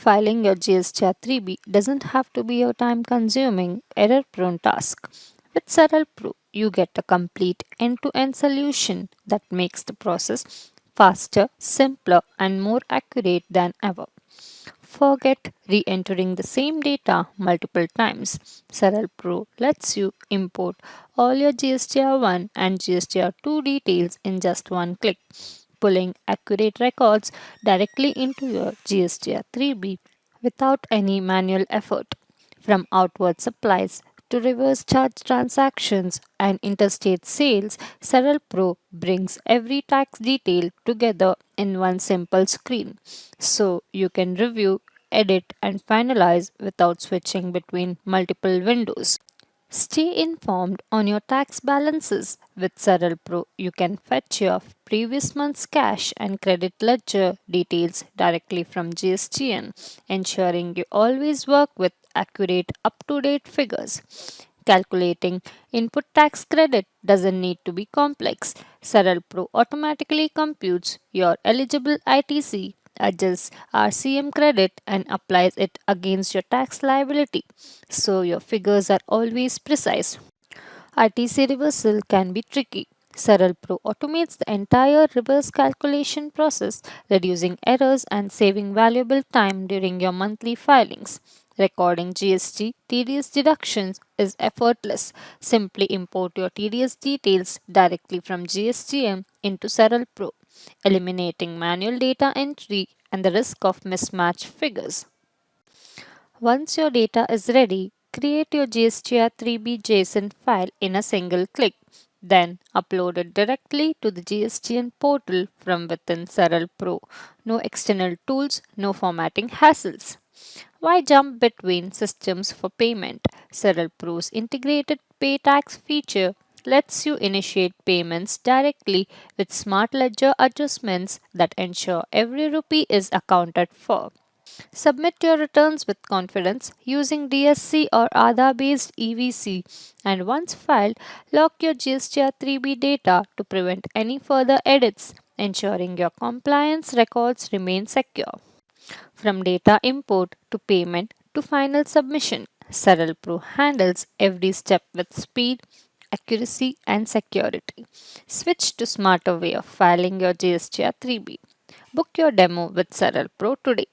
Filing your GSTR-3B doesn't have to be a time-consuming, error-prone task. With Saral Pro, you get a complete end-to-end solution that makes the process faster, simpler, and more accurate than ever. Forget re-entering the same data multiple times. Saral Pro lets you import all your GSTR1 and GSTR2 details in just one click, pulling accurate records directly into your GSTR-3B without any manual effort. From outward supplies to reverse charge transactions and interstate sales, Saral Pro brings every tax detail together in one simple screen, so you can review, edit, and finalize without switching between multiple windows. Stay informed on your tax balances. With Saral Pro, you can fetch your previous month's cash and credit ledger details directly from GSTN, ensuring you always work with accurate, up to date figures. Calculating input tax credit doesn't need to be complex. Saral Pro automatically computes your eligible ITC, adjusts RCM credit, and applies it against your tax liability, so your figures are always precise. ITC reversal can be tricky. Saral Pro automates the entire reverse calculation process, reducing errors and saving valuable time during your monthly filings. Recording GST TDS deductions is effortless. Simply import your TDS details directly from GSTM into Saral Pro, eliminating manual data entry and the risk of mismatched figures. Once your data is ready, create your GSTR-3B JSON file in a single click. Then upload it directly to the GSTN portal from within Saral Pro. No external tools, no formatting hassles. Why jump between systems for payment? Saral Pro's integrated pay tax feature lets you initiate payments directly with smart ledger adjustments that ensure every rupee is accounted for. Submit your returns with confidence using DSC or Aadhaar based EVC, and once filed, lock your GSTR-3B data to prevent any further edits, ensuring your compliance records remain secure. From data import to payment to final submission, Saral Pro handles every step with speed, accuracy, and security. Switch to smarter way of filing your GSTR-3B. Book your demo with Saral Pro today.